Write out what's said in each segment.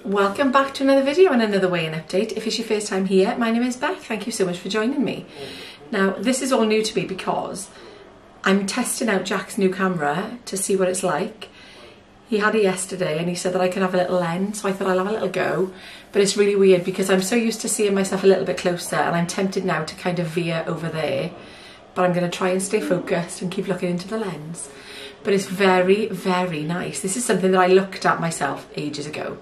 Welcome back to another video and another weigh-in update. If it's your first time here, my name is Beth. Thank you so much for joining me. Now, this is all new to me because I'm testing out Jack's new camera to see what it's like. He had it yesterday and he said that I could have a little lens, so I thought I'll have a little go. But it's really weird because I'm so used to seeing myself a little bit closer and I'm tempted now to kind of veer over there. But I'm going to try and stay focused and keep looking into the lens. But it's very, very nice. This is something that I looked at myself ages ago.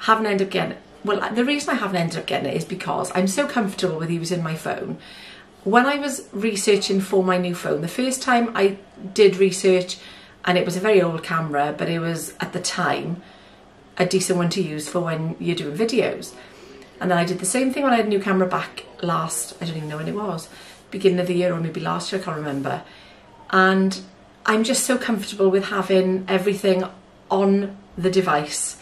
Haven't ended up getting it. Well, the reason I haven't ended up getting it is because I'm so comfortable with using my phone. When I was researching for my new phone, the first time I did research, and it was a very old camera, but it was at the time a decent one to use for when you're doing videos. And then I did the same thing when I had a new camera back last, I don't even know when it was, beginning of the year or maybe last year, I can't remember. And I'm just so comfortable with having everything on the device,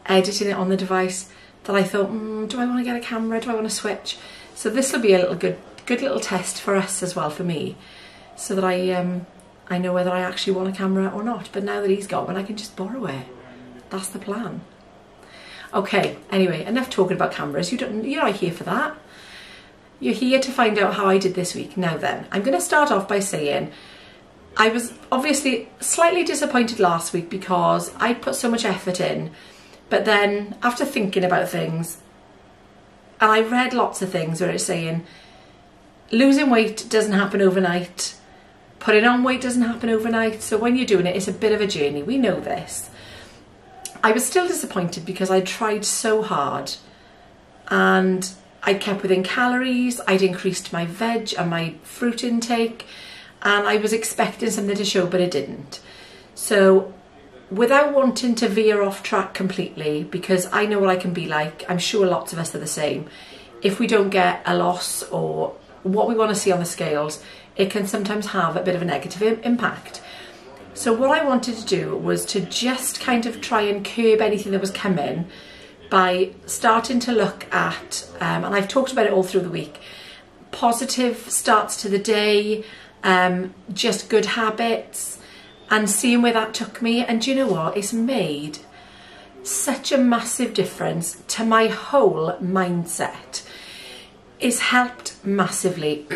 editing it on the device, that I thought, do I want to get a camera? Do I want to switch? So this will be a little good little test for us as well, for me, so that I know whether I actually want a camera or not. But now that he's got one, I can just borrow it. That's the plan. Okay, anyway, enough talking about cameras. You're not here for that. You're here to find out how I did this week. Now then, I'm going to start off by saying I was obviously slightly disappointed last week because I put so much effort in. But then, after thinking about things, and I read lots of things where it's saying, losing weight doesn't happen overnight, putting on weight doesn't happen overnight, so when you're doing it, it's a bit of a journey. We know this. I was still disappointed because I tried so hard, and I kept within calories, I'd increased my veg and my fruit intake, and I was expecting something to show, but it didn't. So, without wanting to veer off track completely, because I know what I can be like, I'm sure lots of us are the same, if we don't get a loss or what we want to see on the scales, it can sometimes have a bit of a negative impact. So what I wanted to do was to just kind of try and curb anything that was coming by starting to look at, and I've talked about it all through the week, positive starts to the day, just good habits, and seeing where that took me. And do you know what? It's made such a massive difference to my whole mindset. It's helped massively.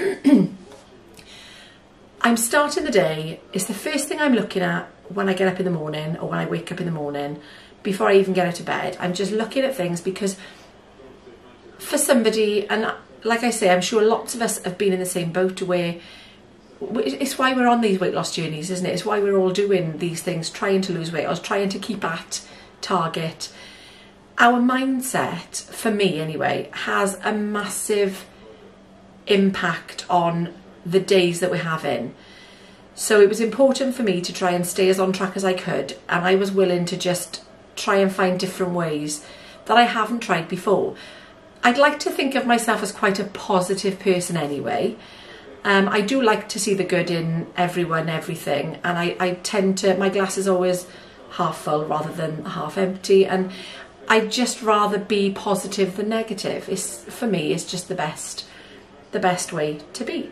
I'm starting the day, it's the first thing I'm looking at when I get up in the morning or when I wake up in the morning, before I even get out of bed. I'm just looking at things because for somebody, and like I say, I'm sure lots of us have been in the same boat where it's why we're on these weight loss journeys, isn't it? It's why we're all doing these things, trying to lose weight or trying to keep at target. Our mindset, for me anyway, has a massive impact on the days that we're having. So it was important for me to try and stay as on track as I could, and I was willing to just try and find different ways that I haven't tried before. I'd like to think of myself as quite a positive person anyway. I do like to see the good in everyone, everything, and I tend to, my glass is always half full rather than half empty, and I'd just rather be positive than negative. For me, it's just the best way to be.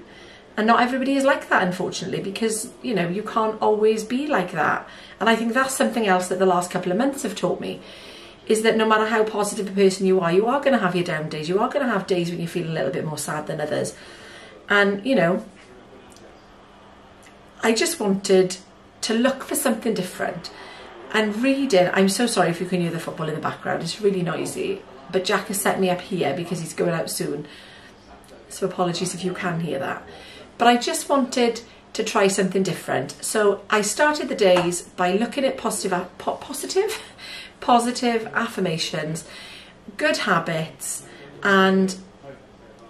And not everybody is like that, unfortunately, because, you know, you can't always be like that. And I think that's something else that the last couple of months have taught me, is that no matter how positive a person you are going to have your down days. You are going to have days when you feel a little bit more sad than others. And, you know, I just wanted to look for something different. And reading, I'm so sorry if you can hear the football in the background, it's really noisy. But Jack has set me up here because he's going out soon. So apologies if you can hear that. But I just wanted to try something different. So I started the days by looking at positive affirmations, good habits, and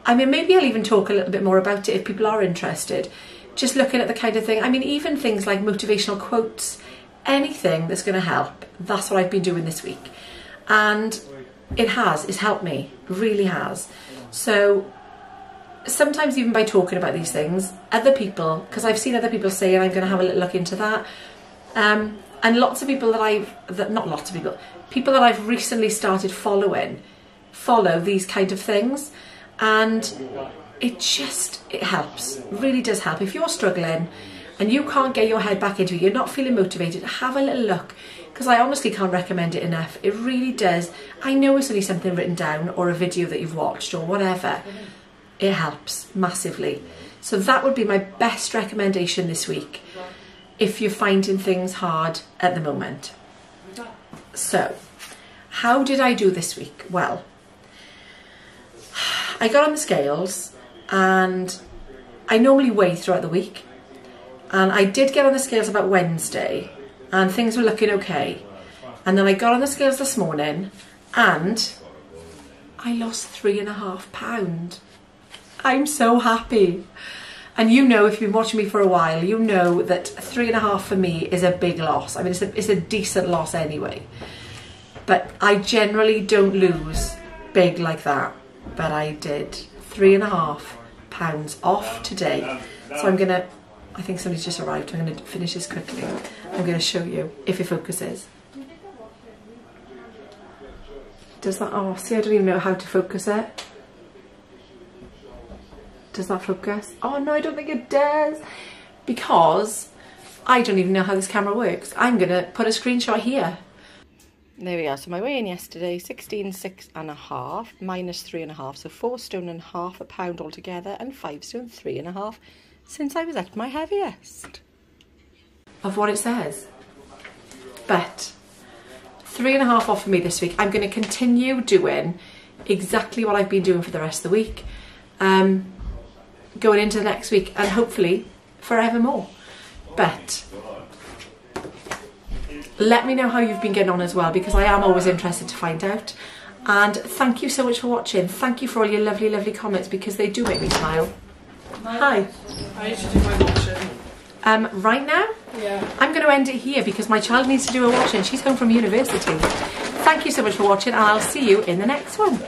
I mean, maybe I'll even talk a little bit more about it if people are interested. Just looking at the kind of thing, I mean, even things like motivational quotes, anything that's going to help. That's what I've been doing this week. And it's helped me, really has. So sometimes even by talking about these things, other people, because I've seen other people say, and I'm going to have a little look into that. And lots of people people that I've recently started following, follow these kind of things. And it helps, really does help. If you're struggling and you can't get your head back into it, you're not feeling motivated, have a little look. because I honestly can't recommend it enough. It really does. I know it's only something written down or a video that you've watched or whatever. It helps massively. So that would be my best recommendation this week if you're finding things hard at the moment. So, how did I do this week? Well, I got on the scales, and I normally weigh throughout the week, and I did get on the scales about Wednesday and things were looking okay, and then I got on the scales this morning and I lost 3.5 pounds. I'm so happy. And you know, if you've been watching me for a while, you know that 3.5 for me is a big loss. I mean, it's a decent loss anyway. But I generally don't lose big like that. But I did. 3.5 pounds off today. So I'm gonna, I think somebody's just arrived. I'm gonna finish this quickly. I'm gonna show you if it focuses. Does that, oh, see, I don't even know how to focus it. Does that focus? Oh no, I don't think it does, because I don't even know how this camera works. I'm gonna put a screenshot here. There we are. So my weigh-in yesterday, 16.6.5 minus 3.5, so 4.5 stone, a pound altogether, and 5 stone 3.5 since I was at my heaviest of what it says. But 3.5 off for me this week. I'm going to continue doing exactly what I've been doing for the rest of the week, going into the next week, and hopefully forevermore. But let me know how you've been getting on as well, because I am always interested to find out. And thank you so much for watching. Thank you for all your lovely, lovely comments, because they do make me smile. Hi. I need to do my washing. Right now? Yeah. I'm going to end it here because my child needs to do her washing. She's home from university. Thank you so much for watching, and I'll see you in the next one.